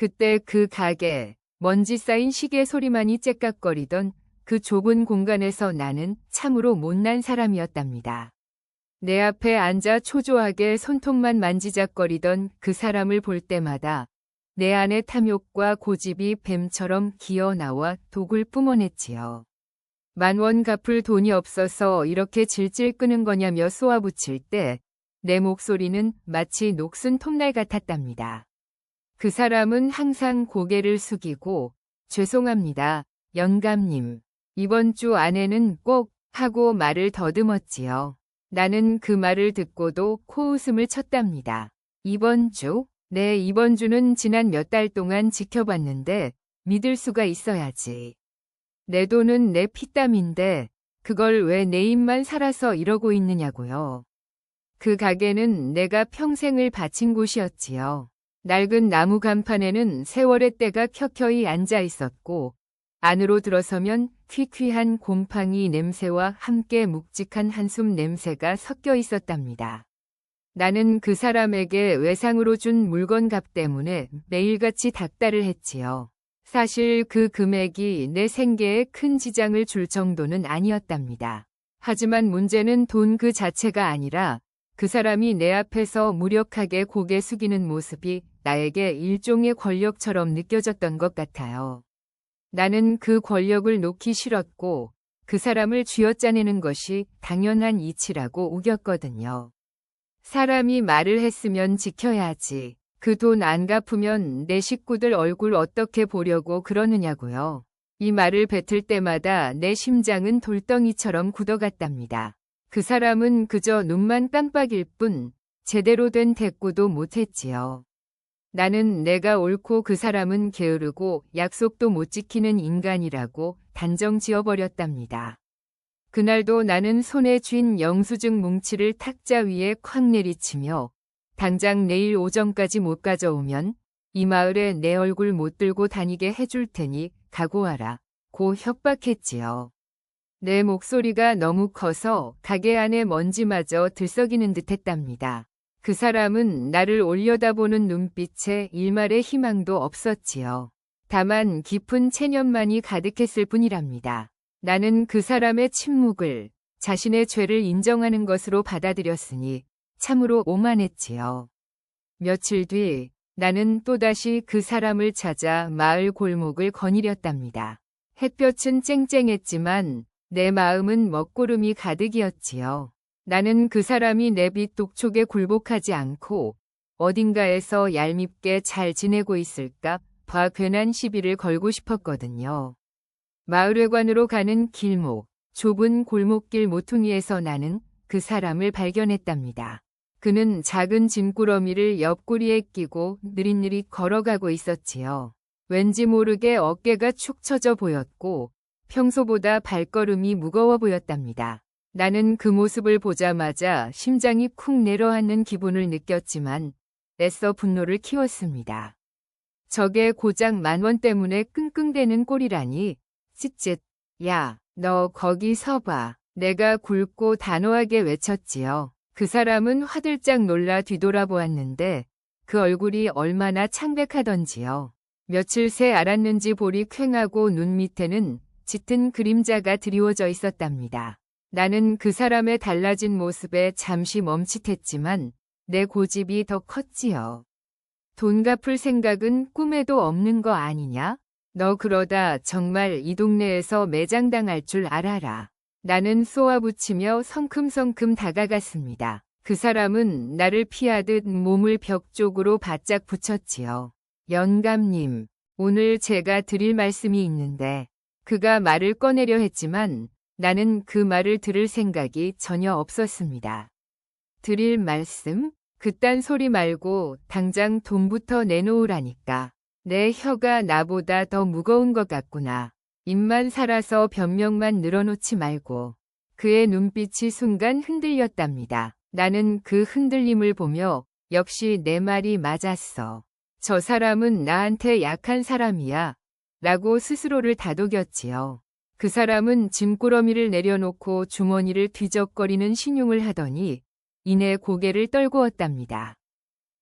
그때 그 가게, 먼지 쌓인 시계 소리만이 째깍거리던 그 좁은 공간에서 나는 참으로 못난 사람이었답니다. 내 앞에 앉아 초조하게 손톱만 만지작거리던 그 사람을 볼 때마다 내 안의 탐욕과 고집이 뱀처럼 기어나와 독을 뿜어냈지요. 10,000원 갚을 돈이 없어서 이렇게 질질 끄는 거냐며 쏘아붙일 때 내 목소리는 마치 녹슨 톱날 같았답니다. 그 사람은 항상 고개를 숙이고 죄송합니다, 영감님. 이번 주 안에는 꼭 하고 말을 더듬었지요. 나는 그 말을 듣고도 코웃음을 쳤답니다. 이번 주? 네, 이번 주는 지난 몇 달 동안 지켜봤는데 믿을 수가 있어야지. 내 돈은 내 피땀인데 그걸 왜 내 입만 살아서 이러고 있느냐고요. 그 가게는 내가 평생을 바친 곳이었지요. 낡은 나무 간판에는 세월의 때가 켜켜이 앉아 있었고 안으로 들어서면 퀴퀴한 곰팡이 냄새와 함께 묵직한 한숨 냄새가 섞여 있었답니다. 나는 그 사람에게 외상으로 준 물건값 때문에 매일같이 닥달을 했지요. 사실 그 금액이 내 생계에 큰 지장을 줄 정도는 아니었답니다. 하지만 문제는 돈 그 자체가 아니라 그 사람이 내 앞에서 무력하게 고개 숙이는 모습이 나에게 일종의 권력처럼 느껴졌던 것 같아요. 나는 그 권력을 놓기 싫었고 그 사람을 쥐어짜내는 것이 당연한 이치라고 우겼거든요. 사람이 말을 했으면 지켜야지. 그 돈 안 갚으면 내 식구들 얼굴 어떻게 보려고 그러느냐고요. 이 말을 뱉을 때마다 내 심장은 돌덩이처럼 굳어갔답니다. 그 사람은 그저 눈만 깜빡일 뿐 제대로 된 대꾸도 못했지요. 나는 내가 옳고 그 사람은 게으르고 약속도 못 지키는 인간이라고 단정 지어버렸답니다. 그날도 나는 손에 쥔 영수증 뭉치를 탁자 위에 콱 내리치며 당장 내일 오전까지 못 가져오면 이 마을에 내 얼굴 못 들고 다니게 해줄 테니 각오하라 고 협박했지요. 내 목소리가 너무 커서 가게 안에 먼지마저 들썩이는 듯했답니다. 그 사람은 나를 올려다보는 눈빛에 일말의 희망도 없었지요. 다만 깊은 체념만이 가득했을 뿐이랍니다. 나는 그 사람의 침묵을 자신의 죄를 인정하는 것으로 받아들였으니 참으로 오만했지요. 며칠 뒤 나는 또다시 그 사람을 찾아 마을 골목을 거닐었답니다. 햇볕은 쨍쨍했지만 내 마음은 먹구름이 가득이었지요. 나는 그 사람이 내 빚 독촉에 굴복하지 않고 어딘가에서 얄밉게 잘 지내고 있을까 봐 괜한 시비를 걸고 싶었거든요. 마을회관으로 가는 길목, 좁은 골목길 모퉁이에서 나는 그 사람을 발견했답니다. 그는 작은 짐꾸러미를 옆구리에 끼고 느릿느릿 걸어가고 있었지요. 왠지 모르게 어깨가 축 처져 보였고 평소보다 발걸음이 무거워 보였답니다. 나는 그 모습을 보자마자 심장이 쿵 내려앉는 기분을 느꼈지만 애써 분노를 키웠습니다. 저게 고작 10,000원 때문에 끙끙대는 꼴이라니. 쯧쯧. 야, 너 거기 서봐. 내가 굵고 단호하게 외쳤지요. 그 사람은 화들짝 놀라 뒤돌아보았는데 그 얼굴이 얼마나 창백하던지요. 며칠 새 알았는지 볼이 퀭하고 눈 밑에는 짙은 그림자가 드리워져 있었답니다. 나는 그 사람의 달라진 모습에 잠시 멈칫했지만 내 고집이 더 컸지요. 돈 갚을 생각은 꿈에도 없는 거 아니냐? 너 그러다 정말 이 동네에서 매장당할 줄 알아라. 나는 쏘아붙이며 성큼성큼 다가갔습니다. 그 사람은 나를 피하듯 몸을 벽 쪽으로 바짝 붙였지요. 영감님, 오늘 제가 드릴 말씀이 있는데. 그가 말을 꺼내려 했지만 나는 그 말을 들을 생각이 전혀 없었습니다. 드릴 말씀? 그딴 소리 말고 당장 돈부터 내놓으라니까. 내 혀가 나보다 더 무거운 것 같구나. 입만 살아서 변명만 늘어놓지 말고. 그의 눈빛이 순간 흔들렸답니다. 나는 그 흔들림을 보며 역시 내 말이 맞았어. 저 사람은 나한테 약한 사람이야. 라고 스스로를 다독였지요. 그 사람은 짐꾸러미를 내려놓고 주머니를 뒤적거리는 신용을 하더니 이내 고개를 떨구었답니다.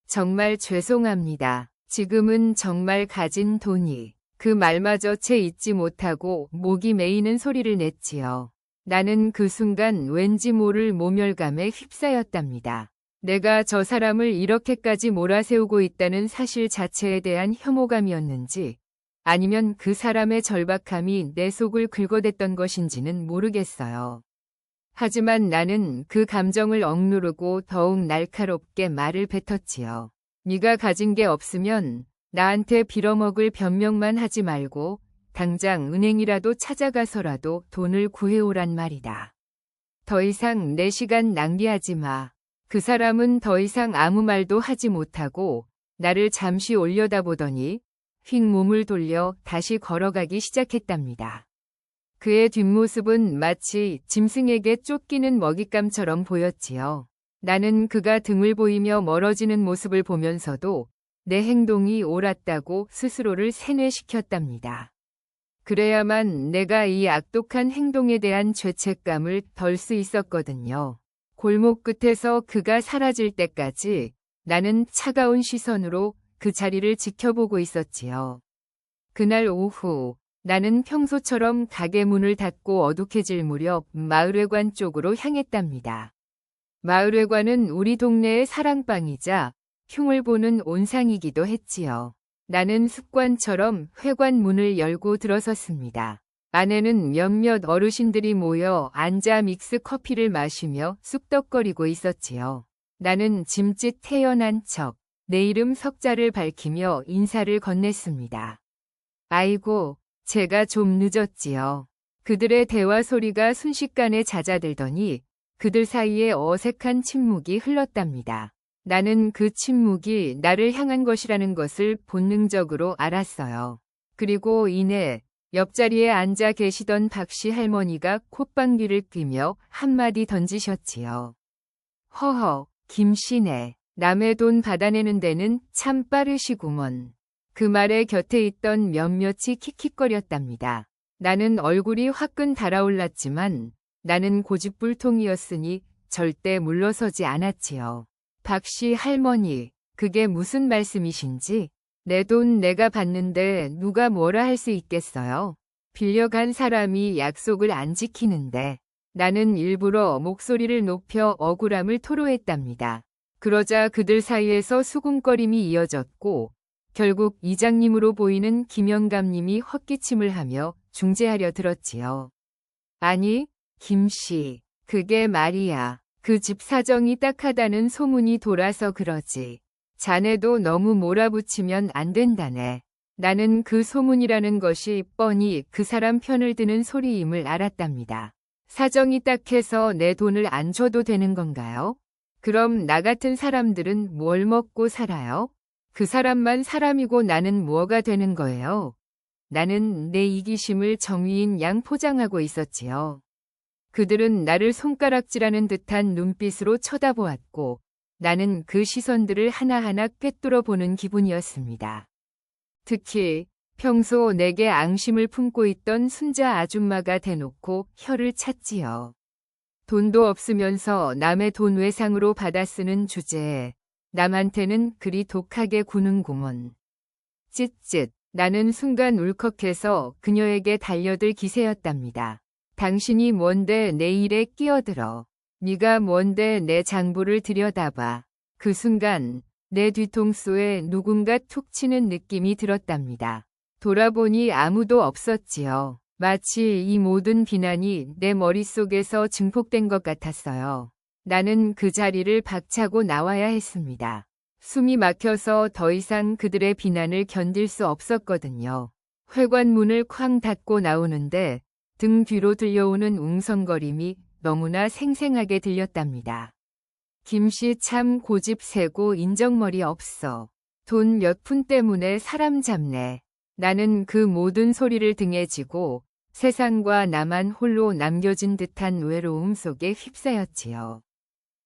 정말 죄송합니다. 지금은 정말 가진 돈이. 그 말마저 채 잊지 못하고 목이 메이는 소리를 냈지요. 나는 그 순간 왠지 모를 모멸감에 휩싸였답니다. 내가 저 사람을 이렇게까지 몰아세우고 있다는 사실 자체에 대한 혐오감이었는지 아니면 그 사람의 절박함이 내 속을 긁어댔던 것인지는 모르겠어요. 하지만 나는 그 감정을 억누르고 더욱 날카롭게 말을 뱉었지요. 네가 가진 게 없으면 나한테 빌어먹을 변명만 하지 말고 당장 은행이라도 찾아가서라도 돈을 구해오란 말이다. 더 이상 내 시간 낭비하지 마. 그 사람은 더 이상 아무 말도 하지 못하고 나를 잠시 올려다보더니 휙 몸을 돌려 다시 걸어가기 시작했답니다. 그의 뒷모습은 마치 짐승에게 쫓기는 먹잇감처럼 보였지요. 나는 그가 등을 보이며 멀어지는 모습을 보면서도 내 행동이 옳았다고 스스로를 세뇌시켰답니다. 그래야만 내가 이 악독한 행동에 대한 죄책감을 덜 수 있었거든요. 골목 끝에서 그가 사라질 때까지 나는 차가운 시선으로 그 자리를 지켜보고 있었지요. 그날 오후 나는 평소처럼 가게 문을 닫고 어둑해질 무렵 마을회관 쪽으로 향했답니다. 마을회관은 우리 동네의 사랑방이자 흉을 보는 온상이기도 했지요. 나는 습관처럼 회관 문을 열고 들어섰습니다. 안에는 몇몇 어르신들이 모여 앉아 믹스 커피를 마시며 쑥덕거리고 있었지요. 나는 짐짓 태연한 척 내 이름 석자를 밝히며 인사를 건넸습니다. 아이고, 제가 좀 늦었지요. 그들의 대화 소리가 순식간에 잦아들더니 그들 사이에 어색한 침묵이 흘렀답니다. 나는 그 침묵이 나를 향한 것이라는 것을 본능적으로 알았어요. 그리고 이내 옆자리에 앉아 계시던 박씨 할머니가 콧방귀를 뀌며 한마디 던지셨지요. 허허, 김씨네. 남의 돈 받아내는 데는 참 빠르시구먼. 그 말에 곁에 있던 몇몇이 킥킥거렸답니다. 나는 얼굴이 화끈 달아올랐지만 나는 고집불통이었으니 절대 물러서지 않았지요. 박씨 할머니, 그게 무슨 말씀이신지? 내 돈 내가 받는데 누가 뭐라 할 수 있겠어요? 빌려간 사람이 약속을 안 지키는데. 나는 일부러 목소리를 높여 억울함을 토로했답니다. 그러자 그들 사이에서 수군거림이 이어졌고 결국 이장님으로 보이는 김영감님이 헛기침을 하며 중재하려 들었지요. 아니, 김씨, 그게 말이야. 그 집 사정이 딱하다는 소문이 돌아서 그러지. 자네도 너무 몰아붙이면 안 된다네. 나는 그 소문이라는 것이 뻔히 그 사람 편을 드는 소리임을 알았답니다. 사정이 딱해서 내 돈을 안 줘도 되는 건가요? 그럼 나 같은 사람들은 뭘 먹고 살아요? 그 사람만 사람이고 나는 뭐가 되는 거예요? 나는 내 이기심을 정의인 양 포장하고 있었지요. 그들은 나를 손가락질하는 듯한 눈빛으로 쳐다보았고 나는 그 시선들을 하나하나 꿰뚫어 보는 기분이었습니다. 특히 평소 내게 앙심을 품고 있던 순자 아줌마가 대놓고 혀를 찼지요. 돈도 없으면서 남의 돈 외상으로 받아 쓰는 주제에 남한테는 그리 독하게 구는구먼. 쯧쯧. 나는 순간 울컥해서 그녀에게 달려들 기세였답니다. 당신이 뭔데 내 일에 끼어들어. 네가 뭔데 내 장부를 들여다봐. 그 순간 내 뒤통수에 누군가 툭 치는 느낌이 들었답니다. 돌아보니 아무도 없었지요. 마치 이 모든 비난이 내 머릿속에서 증폭된 것 같았어요. 나는 그 자리를 박차고 나와야 했습니다. 숨이 막혀서 더 이상 그들의 비난을 견딜 수 없었거든요. 회관 문을 쾅 닫고 나오는데 등 뒤로 들려오는 웅성거림이 너무나 생생하게 들렸답니다. 김씨 참 고집 세고 인정머리 없어. 돈 몇 푼 때문에 사람 잡네. 나는 그 모든 소리를 등에 지고 세상과 나만 홀로 남겨진 듯한 외로움 속에 휩싸였지요.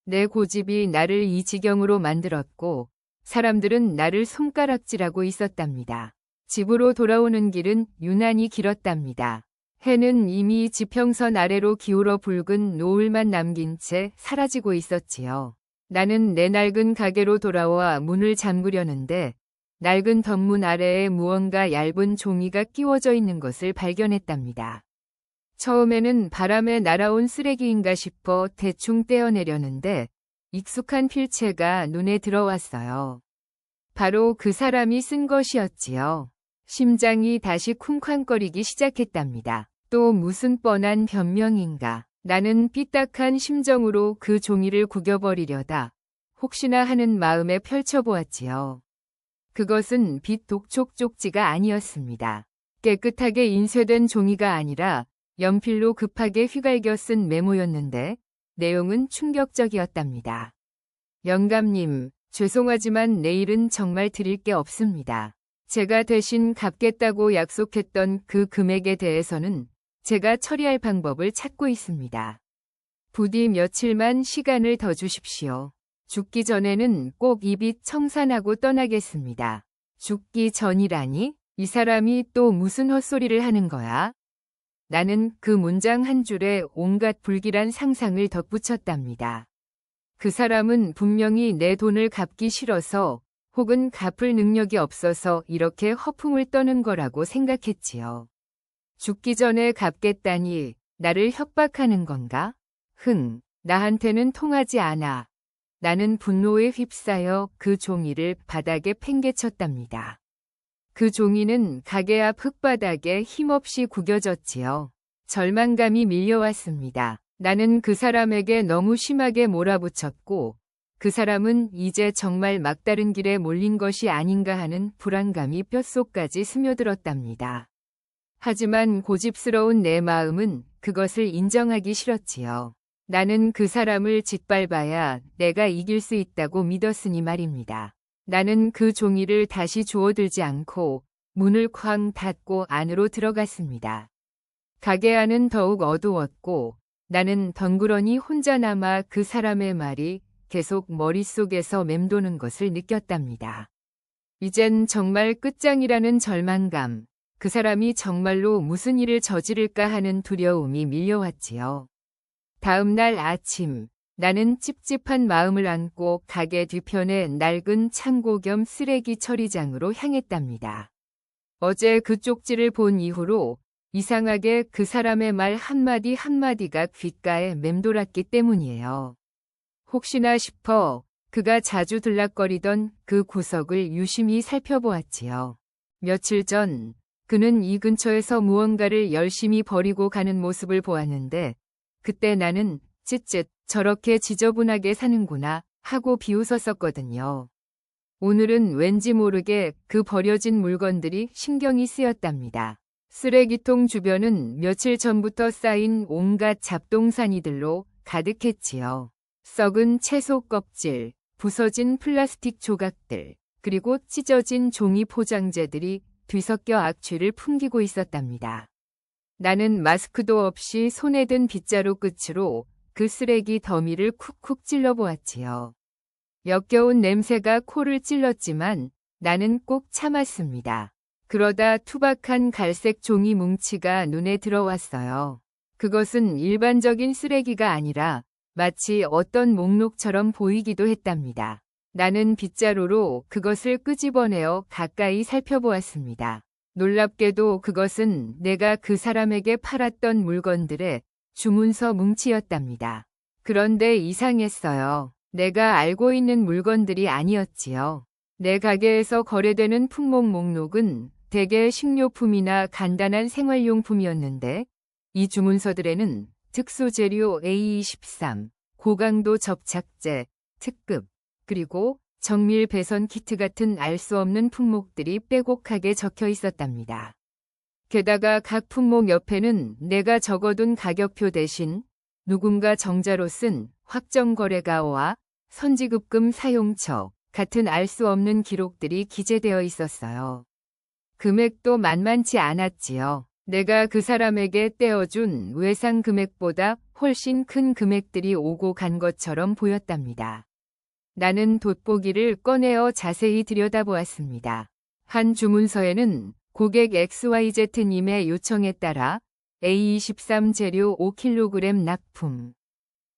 내 고집이 나를 이 지경으로 만들었고 사람들은 나를 손가락질하고 있었답니다. 집으로 돌아오는 길은 유난히 길었답니다. 해는 이미 지평선 아래로 기울어 붉은 노을만 남긴 채 사라지고 있었지요. 나는 내 낡은 가게로 돌아와 문을 잠그려는데 낡은 덧문 아래에 무언가 얇은 종이가 끼워져 있는 것을 발견했답니다. 처음에는 바람에 날아온 쓰레기인가 싶어 대충 떼어내려는데 익숙한 필체가 눈에 들어왔어요. 바로 그 사람이 쓴 것이었지요. 심장이 다시 쿵쾅거리기 시작했답니다. 또 무슨 뻔한 변명인가. 나는 삐딱한 심정으로 그 종이를 구겨버리려다 혹시나 하는 마음에 펼쳐보았지요. 그것은 빛 독촉 쪽지가 아니었습니다. 깨끗하게 인쇄된 종이가 아니라 연필로 급하게 휘갈겨 쓴 메모였는데 내용은 충격적이었답니다. 영감님, 죄송하지만 내일은 정말 드릴 게 없습니다. 제가 대신 갚겠다고 약속했던 그 금액에 대해서는 제가 처리할 방법을 찾고 있습니다. 부디 며칠만 시간을 더 주십시오. 죽기 전에는 꼭 이 빚 청산하고 떠나겠습니다. 죽기 전이라니? 이 사람이 또 무슨 헛소리를 하는 거야? 나는 그 문장 한 줄에 온갖 불길한 상상을 덧붙였답니다. 그 사람은 분명히 내 돈을 갚기 싫어서 혹은 갚을 능력이 없어서 이렇게 허풍을 떠는 거라고 생각했지요. 죽기 전에 갚겠다니 나를 협박하는 건가? 나한테는 통하지 않아. 나는 분노에 휩싸여 그 종이를 바닥에 팽개쳤답니다. 그 종이는 가게 앞 흙바닥에 힘없이 구겨졌지요. 절망감이 밀려왔습니다. 나는 그 사람에게 너무 심하게 몰아붙였고 그 사람은 이제 정말 막다른 길에 몰린 것이 아닌가 하는 불안감이 뼛속까지 스며들었답니다. 하지만 고집스러운 내 마음은 그것을 인정하기 싫었지요. 나는 그 사람을 짓밟아야 내가 이길 수 있다고 믿었으니 말입니다. 나는 그 종이를 다시 주워들지 않고 문을 쾅 닫고 안으로 들어갔습니다. 가게 안은 더욱 어두웠고 나는 덩그러니 혼자 남아 그 사람의 말이 계속 머릿속에서 맴도는 것을 느꼈답니다. 이젠 정말 끝장이라는 절망감, 그 사람이 정말로 무슨 일을 저지를까 하는 두려움이 밀려왔지요. 다음 날 아침, 나는 찝찝한 마음을 안고 가게 뒤편의 낡은 창고 겸 쓰레기 처리장으로 향했답니다. 어제 그 쪽지를 본 이후로 이상하게 그 사람의 말 한마디 한마디가 귓가에 맴돌았기 때문이에요. 혹시나 싶어 그가 자주 들락거리던 그 구석을 유심히 살펴보았지요. 며칠 전 그는 이 근처에서 무언가를 열심히 버리고 가는 모습을 보았는데 그때 나는 쯧쯧 저렇게 지저분하게 사는구나 하고 비웃었었거든요. 오늘은 왠지 모르게 그 버려진 물건들이 신경이 쓰였답니다. 쓰레기통 주변은 며칠 전부터 쌓인 온갖 잡동사니들로 가득했지요. 썩은 채소 껍질, 부서진 플라스틱 조각들, 그리고 찢어진 종이 포장재들이 뒤섞여 악취를 풍기고 있었답니다. 나는 마스크도 없이 손에 든 빗자루 끝으로 그 쓰레기 더미를 쿡쿡 찔러보았지요. 역겨운 냄새가 코를 찔렀지만 나는 꼭 참았습니다. 그러다 투박한 갈색 종이 뭉치가 눈에 들어왔어요. 그것은 일반적인 쓰레기가 아니라 마치 어떤 목록처럼 보이기도 했답니다. 나는 빗자루로 그것을 끄집어내어 가까이 살펴보았습니다. 놀랍게도 그것은 내가 그 사람에게 팔았던 물건들의 주문서 뭉치였답니다. 그런데 이상했어요. 내가 알고 있는 물건들이 아니었지요. 내 가게에서 거래되는 품목 목록은 대개 식료품이나 간단한 생활용품이었는데 이 주문서들에는 특수재료 A23, 고강도 접착제, 특급, 그리고 정밀 배선 키트 같은 알 수 없는 품목들이 빼곡하게 적혀 있었답니다. 게다가 각 품목 옆에는 내가 적어둔 가격표 대신 누군가 정자로 쓴 확정거래가와 선지급금 사용처 같은 알 수 없는 기록들이 기재되어 있었어요. 금액도 만만치 않았지요. 내가 그 사람에게 떼어준 외상 금액보다 훨씬 큰 금액들이 오고 간 것처럼 보였답니다. 나는 돋보기를 꺼내어 자세히 들여다보았습니다. 한 주문서에는 고객 XYZ님의 요청에 따라 A23 재료 5kg 납품,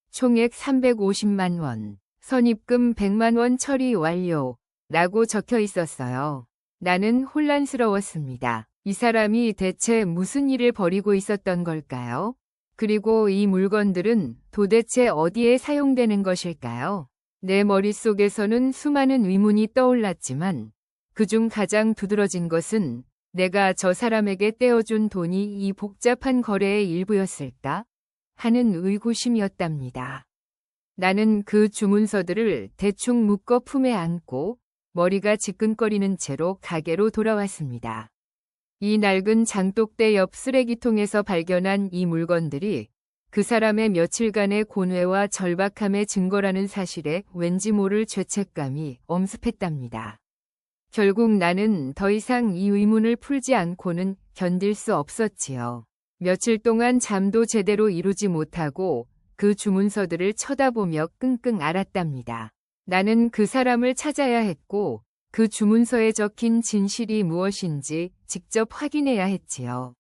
총액 350만 원, 선입금 100만 원 처리 완료 라고 적혀 있었어요. 나는 혼란스러웠습니다. 이 사람이 대체 무슨 일을 벌이고 있었던 걸까요? 그리고 이 물건들은 도대체 어디에 사용되는 것일까요? 내 머릿속에서는 수많은 의문이 떠올랐지만 그중 가장 두드러진 것은 내가 저 사람에게 떼어준 돈이 이 복잡한 거래의 일부였을까? 하는 의구심이었답니다. 나는 그 주문서들을 대충 묶어 품에 안고 머리가 지끈거리는 채로 가게로 돌아왔습니다. 이 낡은 장독대 옆 쓰레기통에서 발견한 이 물건들이 그 사람의 며칠간의 고뇌와 절박함의 증거라는 사실에 왠지 모를 죄책감이 엄습했답니다. 결국 나는 더 이상 이 의문을 풀지 않고는 견딜 수 없었지요. 며칠 동안 잠도 제대로 이루지 못하고 그 주문서들을 쳐다보며 끙끙 앓았답니다. 나는 그 사람을 찾아야 했고 그 주문서에 적힌 진실이 무엇인지 직접 확인해야 했지요.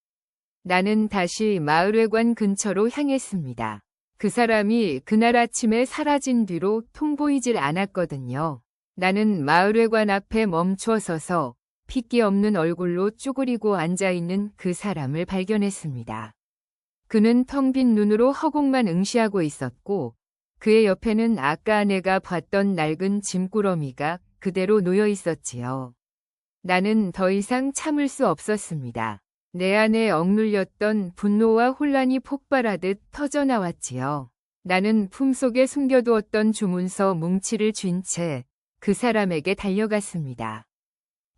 나는 다시 마을회관 근처로 향했습니다. 그 사람이 그날 아침에 사라진 뒤로 통보이질 않았거든요. 나는 마을회관 앞에 멈춰 서서 핏기 없는 얼굴로 쭈그리고 앉아있는 그 사람을 발견했습니다. 그는 텅 빈 눈으로 허공만 응시하고 있었고 그의 옆에는 아까 내가 봤던 낡은 짐꾸러미가 그대로 놓여 있었지요. 나는 더 이상 참을 수 없었습니다. 내 안에 억눌렸던 분노와 혼란이 폭발하듯 터져나왔지요. 나는 품속에 숨겨두었던 주문서 뭉치를 쥔 채 그 사람에게 달려갔습니다.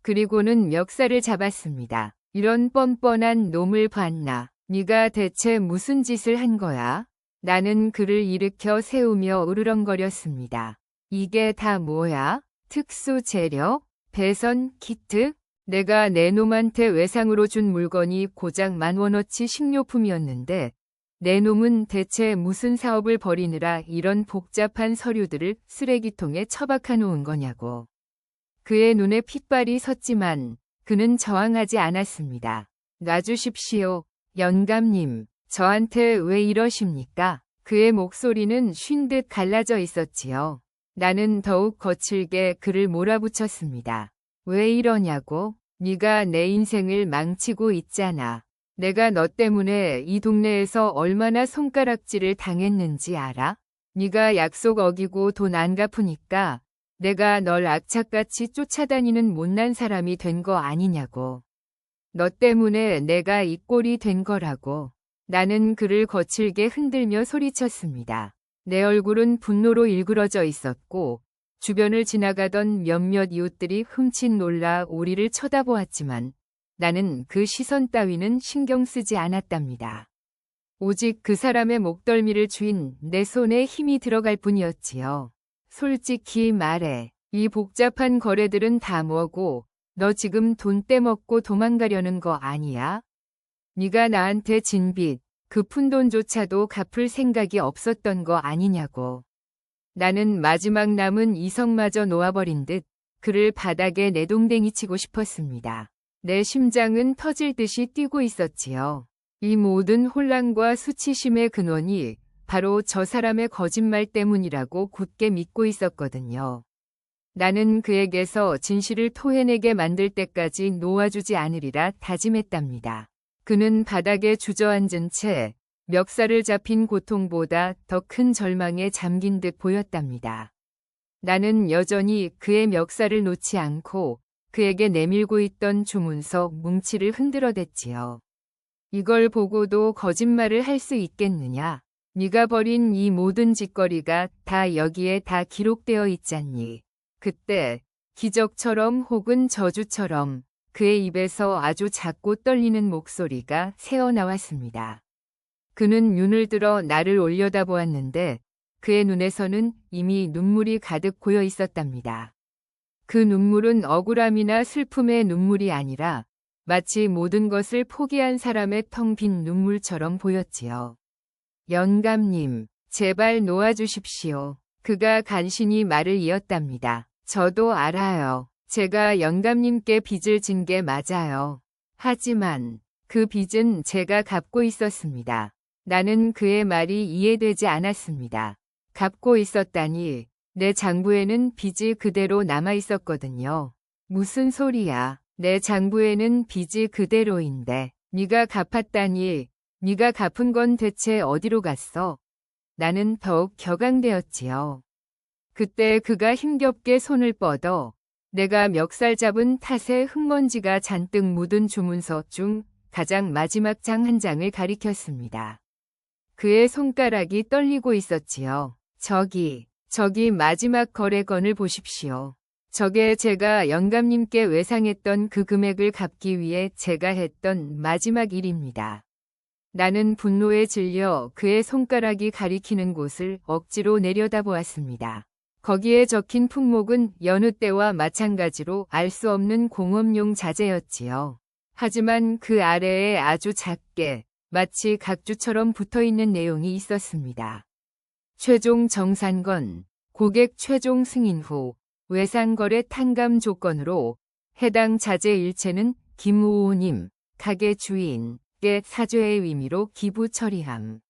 그리고는 멱살을 잡았습니다. 이런 뻔뻔한 놈을 봤나? 네가 대체 무슨 짓을 한 거야? 나는 그를 일으켜 세우며 으르렁거렸습니다. 이게 다 뭐야? 특수 재료? 배선 키트? 내가 내 놈한테 외상으로 준 물건이 고작 10,000원어치 식료품이었는데 내 놈은 대체 무슨 사업을 벌이느라 이런 복잡한 서류들을 쓰레기통에 처박아 놓은 거냐고. 그의 눈에 핏발이 섰지만 그는 저항하지 않았습니다. 놔주십시오, 영감님. 저한테 왜 이러십니까? 그의 목소리는 쉰 듯 갈라져 있었지요. 나는 더욱 거칠게 그를 몰아붙였습니다. 왜 이러냐고? 네가 내 인생을 망치고 있잖아. 내가 너 때문에 이 동네에서 얼마나 손가락질을 당했는지 알아? 네가 약속 어기고 돈 안 갚으니까 내가 널 악착같이 쫓아다니는 못난 사람이 된 거 아니냐고. 너 때문에 내가 이 꼴이 된 거라고. 나는 그를 거칠게 흔들며 소리쳤습니다. 내 얼굴은 분노로 일그러져 있었고 주변을 지나가던 몇몇 이웃들이 흠칫 놀라 우리를 쳐다보았지만 나는 그 시선 따위는 신경 쓰지 않았답니다. 오직 그 사람의 목덜미를 쥔 내 손에 힘이 들어갈 뿐이었지요. 솔직히 말해. 이 복잡한 거래들은 다 뭐고 너 지금 돈 떼먹고 도망가려는 거 아니야? 네가 나한테 진 빚, 그 푼돈조차도 갚을 생각이 없었던 거 아니냐고. 나는 마지막 남은 이성마저 놓아버린 듯 그를 바닥에 내동댕이 치고 싶었습니다. 내 심장은 터질 듯이 뛰고 있었지요. 이 모든 혼란과 수치심의 근원이 바로 저 사람의 거짓말 때문이라고 굳게 믿고 있었거든요. 나는 그에게서 진실을 토해내게 만들 때까지 놓아주지 않으리라 다짐했답니다. 그는 바닥에 주저앉은 채 멱살을 잡힌 고통보다 더 큰 절망에 잠긴 듯 보였답니다. 나는 여전히 그의 멱살을 놓지 않고 그에게 내밀고 있던 주문서 뭉치를 흔들어댔지요. 이걸 보고도 거짓말을 할 수 있겠느냐? 네가 벌인 이 모든 짓거리가 다 여기에 다 기록되어 있잖니. 그때 기적처럼 혹은 저주처럼 그의 입에서 아주 작고 떨리는 목소리가 새어나왔습니다. 그는 눈을 들어 나를 올려다보았는데 그의 눈에서는 이미 눈물이 가득 고여 있었답니다. 그 눈물은 억울함이나 슬픔의 눈물이 아니라 마치 모든 것을 포기한 사람의 텅 빈 눈물처럼 보였지요. 영감님, 제발 놓아주십시오. 그가 간신히 말을 이었답니다. 저도 알아요. 제가 영감님께 빚을 진 게 맞아요. 하지만 그 빚은 제가 갚고 있었습니다. 나는 그의 말이 이해되지 않았습니다. 갚고 있었다니 내 장부에는 빚이 그대로 남아 있었거든요. 무슨 소리야. 내 장부에는 빚이 그대로인데 네가 갚았다니 네가 갚은 건 대체 어디로 갔어? 나는 더욱 격앙되었지요. 그때 그가 힘겹게 손을 뻗어 내가 멱살 잡은 탓에 흙먼지가 잔뜩 묻은 주문서 중 가장 마지막 장 한 장을 가리켰습니다. 그의 손가락이 떨리고 있었지요. 저기 마지막 거래건을 보십시오. 저게 제가 영감님께 외상했던 그 금액을 갚기 위해 제가 했던 마지막 일입니다. 나는 분노에 질려 그의 손가락이 가리키는 곳을 억지로 내려다보았습니다. 거기에 적힌 품목은 여느 때와 마찬가지로 알 수 없는 공업용 자재였지요. 하지만 그 아래에 아주 작게 마치 각주처럼 붙어있는 내용이 있었습니다. 최종 정산건, 고객 최종 승인 후 외상거래 탕감 조건으로 해당 자재 일체는 김우호님, 가게 주인께 사죄의 의미로 기부 처리함.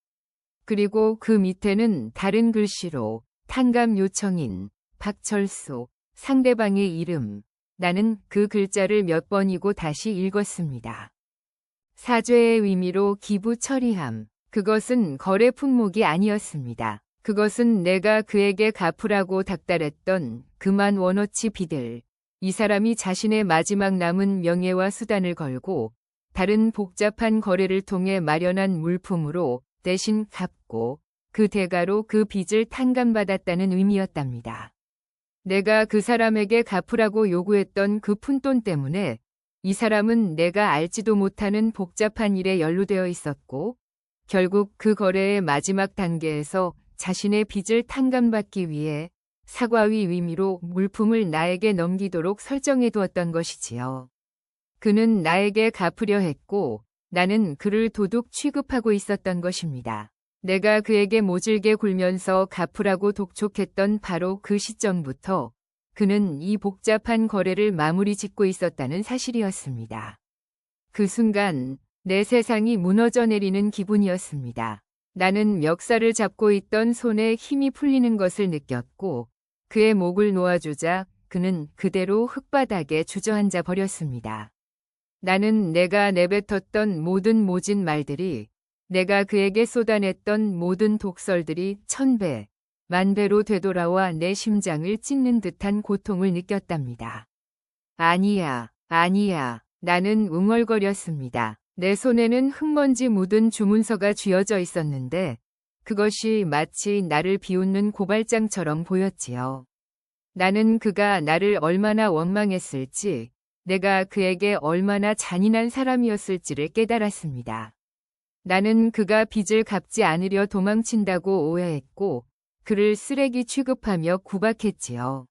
그리고 그 밑에는 다른 글씨로 탕감 요청인 박철수, 상대방의 이름. 나는 그 글자를 몇 번이고 다시 읽었습니다. 사죄의 의미로 기부 처리함. 그것은 거래 품목이 아니었습니다. 그것은 내가 그에게 갚으라고 닥달했던 그만 원어치 빚을 이 사람이 자신의 마지막 남은 명예와 수단을 걸고 다른 복잡한 거래를 통해 마련한 물품으로 대신 갚고 그 대가로 그 빚을 탕감받았다는 의미였답니다. 내가 그 사람에게 갚으라고 요구했던 그 푼돈 때문에 이 사람은 내가 알지도 못하는 복잡한 일에 연루되어 있었고 결국 그 거래의 마지막 단계에서 자신의 빚을 탕감받기 위해 사과의 의미로 물품을 나에게 넘기도록 설정해 두었던 것이지요. 그는 나에게 갚으려 했고 나는 그를 도둑 취급하고 있었던 것입니다. 내가 그에게 모질게 굴면서 갚으라고 독촉했던 바로 그 시점부터 그는 이 복잡한 거래를 마무리 짓고 있었다는 사실이었습니다. 그 순간 내 세상이 무너져 내리는 기분이었습니다. 나는 멱살을 잡고 있던 손에 힘이 풀리는 것을 느꼈고 그의 목을 놓아주자 그는 그대로 흙바닥에 주저앉아 버렸습니다. 나는 내가 내뱉었던 모든 모진 말들이 내가 그에게 쏟아냈던 모든 독설들이 1000배, 만배로 되돌아와 내 심장을 찢는 듯한 고통을 느꼈답니다. 아니야. 나는 웅얼거렸습니다. 내 손에는 흙먼지 묻은 주문서가 쥐어져 있었는데 그것이 마치 나를 비웃는 고발장처럼 보였지요. 나는 그가 나를 얼마나 원망했을지, 내가 그에게 얼마나 잔인한 사람이었을지를 깨달았습니다. 나는 그가 빚을 갚지 않으려 도망친다고 오해했고 그를 쓰레기 취급하며 구박했지요.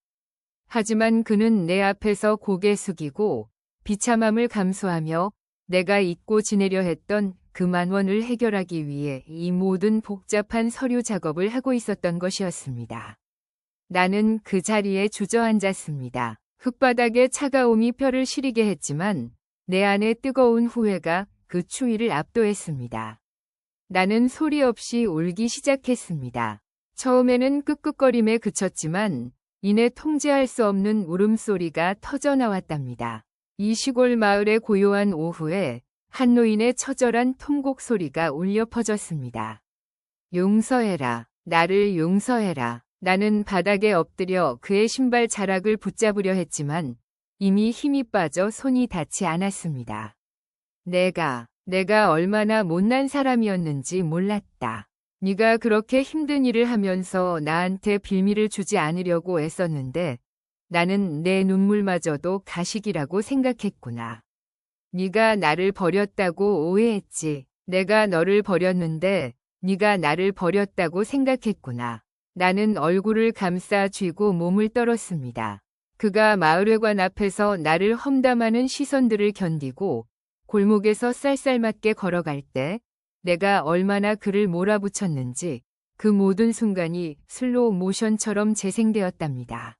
하지만 그는 내 앞에서 고개 숙이고 비참함을 감수하며 내가 잊고 지내려 했던 그 10,000원을 해결하기 위해 이 모든 복잡한 서류 작업을 하고 있었던 것이었습니다. 나는 그 자리에 주저앉았습니다. 흙바닥의 차가움이 뼈를 시리게 했지만 내 안에 뜨거운 후회가 그 추위를 압도했습니다. 나는 소리 없이 울기 시작했습니다. 처음에는 끄끄거림에 그쳤지만 이내 통제할 수 없는 울음소리가 터져나왔답니다. 이 시골 마을의 고요한 오후에 한 노인의 처절한 통곡 소리가 울려 퍼졌습니다. 용서해라. 나를 용서해라. 나는 바닥에 엎드려 그의 신발 자락을 붙잡으려 했지만 이미 힘이 빠져 손이 닿지 않았습니다. 내가 얼마나 못난 사람이었는지 몰랐다. 네가 그렇게 힘든 일을 하면서 나한테 빌미를 주지 않으려고 애썼는데 나는 내 눈물마저도 가식이라고 생각했구나. 네가 나를 버렸다고 오해했지. 내가 너를 버렸는데 네가 나를 버렸다고 생각했구나. 나는 얼굴을 감싸 쥐고 몸을 떨었습니다. 그가 마을회관 앞에서 나를 험담하는 시선들을 견디고 골목에서 쌀쌀맞게 걸어갈 때 내가 얼마나 그를 몰아붙였는지 그 모든 순간이 슬로우 모션처럼 재생되었답니다.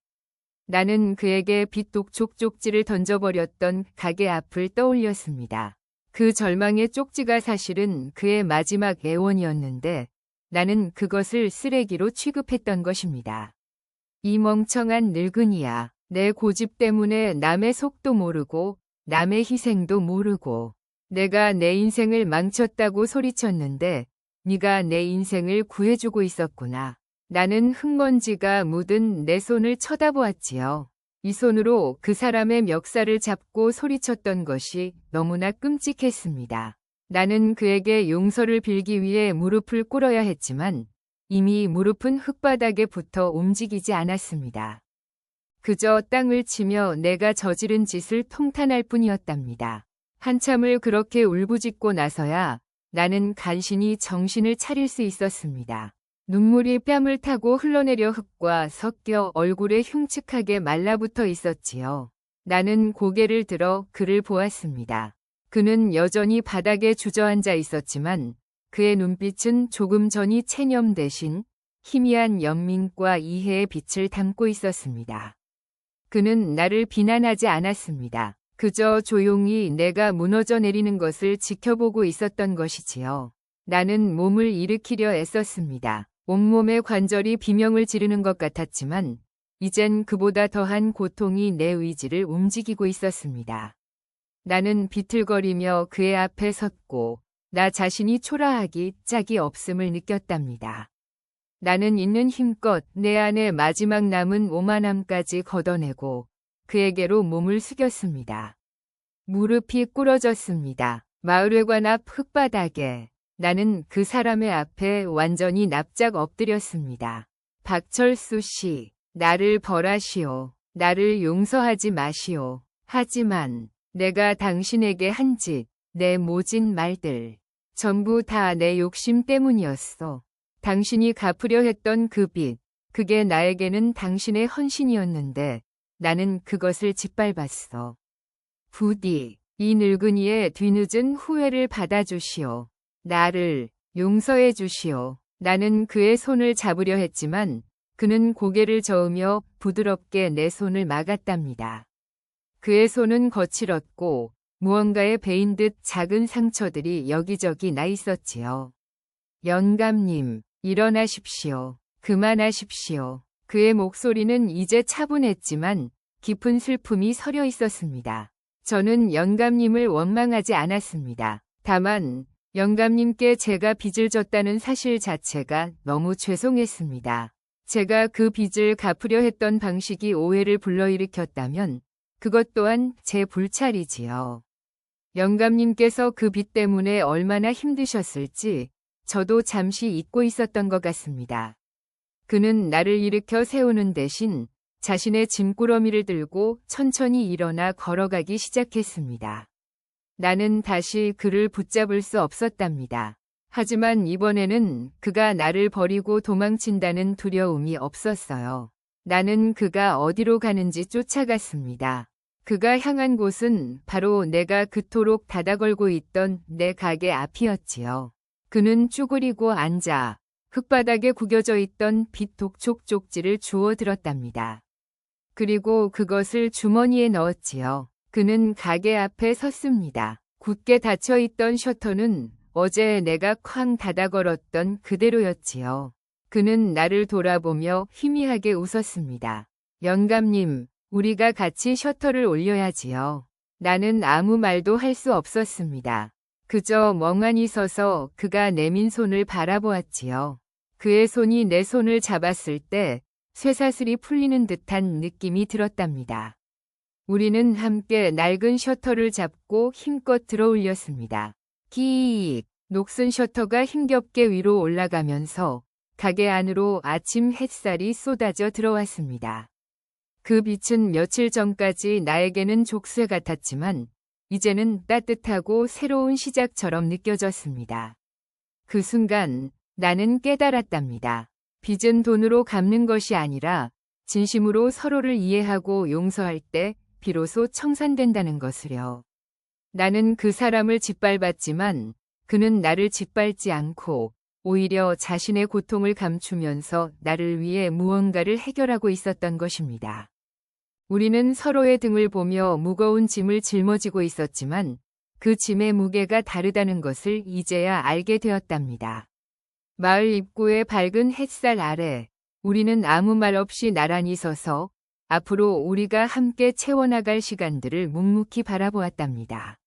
나는 그에게 빗독촉 쪽지를 던져버렸던 가게 앞을 떠올렸습니다. 그 절망의 쪽지가 사실은 그의 마지막 애원이었는데 나는 그것을 쓰레기로 취급했던 것입니다. 이 멍청한 늙은이야. 내 고집 때문에 남의 속도 모르고 남의 희생도 모르고 내가 내 인생을 망쳤다고 소리쳤는데 네가 내 인생을 구해주고 있었구나. 나는 흙먼지가 묻은 내 손을 쳐다보았지요. 이 손으로 그 사람의 멱살을 잡고 소리쳤던 것이 너무나 끔찍했습니다. 나는 그에게 용서를 빌기 위해 무릎을 꿇어야 했지만 이미 무릎은 흙바닥에 붙어 움직이지 않았습니다. 그저 땅을 치며 내가 저지른 짓을 통탄할 뿐이었답니다. 한참을 그렇게 울부짖고 나서야 나는 간신히 정신을 차릴 수 있었습니다. 눈물이 뺨을 타고 흘러내려 흙과 섞여 얼굴에 흉측하게 말라붙어 있었지요. 나는 고개를 들어 그를 보았습니다. 그는 여전히 바닥에 주저앉아 있었지만 그의 눈빛은 조금 전이 체념 대신 희미한 연민과 이해의 빛을 담고 있었습니다. 그는 나를 비난하지 않았습니다. 그저 조용히 내가 무너져 내리는 것을 지켜보고 있었던 것이지요. 나는 몸을 일으키려 애썼습니다. 온몸의 관절이 비명을 지르는 것 같았지만 이젠 그보다 더한 고통이 내 의지를 움직이고 있었습니다. 나는 비틀거리며 그의 앞에 섰고 나 자신이 초라하기 짝이 없음을 느꼈답니다. 나는 있는 힘껏 내 안에 마지막 남은 오만함까지 걷어내고 그에게로 몸을 숙였습니다. 무릎이 꿇어졌습니다. 마을회관 앞 흙바닥에 나는 그 사람의 앞에 완전히 납작 엎드렸습니다. 박철수 씨, 나를 벌하시오. 나를 용서하지 마시오. 하지만 내가 당신에게 한 짓, 내 모진 말들, 전부 다 내 욕심 때문이었어. 당신이 갚으려 했던 그 빚, 그게 나에게는 당신의 헌신이었는데 나는 그것을 짓밟았어. 부디 이 늙은이의 뒤늦은 후회를 받아주시오. 나를 용서해 주시오. 나는 그의 손을 잡으려 했지만 그는 고개를 저으며 부드럽게 내 손을 막았답니다. 그의 손은 거칠었고 무언가에 베인 듯 작은 상처들이 여기저기 나 있었지요. 영감님, 일어나십시오. 그만하십시오. 그의 목소리는 이제 차분했지만 깊은 슬픔이 서려 있었습니다. 저는 영감님을 원망하지 않았습니다. 다만 영감님께 제가 빚을 졌다는 사실 자체가 너무 죄송했습니다. 제가 그 빚을 갚으려 했던 방식이 오해를 불러일으켰다면 그것 또한 제 불찰이지요. 영감님께서 그 빚 때문에 얼마나 힘드셨을지 저도 잠시 잊고 있었던 것 같습니다. 그는 나를 일으켜 세우는 대신 자신의 짐꾸러미를 들고 천천히 일어나 걸어가기 시작했습니다. 나는 다시 그를 붙잡을 수 없었답니다. 하지만 이번에는 그가 나를 버리고 도망친다는 두려움이 없었어요. 나는 그가 어디로 가는지 쫓아갔습니다. 그가 향한 곳은 바로 내가 그토록 닫아걸고 있던 내 가게 앞이었지요. 그는 쭈그리고 앉아 흙바닥에 구겨져 있던 빗 독촉 쪽지를 주워 들었답니다. 그리고 그것을 주머니에 넣었지요. 그는 가게 앞에 섰습니다. 굳게 닫혀있던 셔터는 어제 내가 쾅 닫아 걸었던 그대로였지요. 그는 나를 돌아보며 희미하게 웃었습니다. 영감님, 우리가 같이 셔터를 올려야지요. 나는 아무 말도 할 수 없었습니다. 그저 멍하니 서서 그가 내민 손을 바라보았지요. 그의 손이 내 손을 잡았을 때 쇠사슬이 풀리는 듯한 느낌이 들었답니다. 우리는 함께 낡은 셔터를 잡고 힘껏 들어 올렸습니다. 끼익! 녹슨 셔터가 힘겹게 위로 올라가면서 가게 안으로 아침 햇살이 쏟아져 들어왔습니다. 그 빛은 며칠 전까지 나에게는 족쇄 같았지만 이제는 따뜻하고 새로운 시작처럼 느껴졌습니다. 그 순간 나는 깨달았답니다. 빚은 돈으로 갚는 것이 아니라 진심으로 서로를 이해하고 용서할 때 비로소 청산된다는 것을요. 나는 그 사람을 짓밟았지만 그는 나를 짓밟지 않고 오히려 자신의 고통을 감추면서 나를 위해 무언가를 해결하고 있었던 것입니다. 우리는 서로의 등을 보며 무거운 짐을 짊어지고 있었지만 그 짐의 무게가 다르다는 것을 이제야 알게 되었답니다. 마을 입구의 밝은 햇살 아래 우리는 아무 말 없이 나란히 서서 앞으로 우리가 함께 채워나갈 시간들을 묵묵히 바라보았답니다.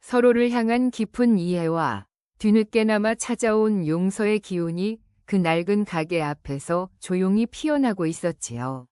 서로를 향한 깊은 이해와 뒤늦게나마 찾아온 용서의 기운이 그 낡은 가게 앞에서 조용히 피어나고 있었지요.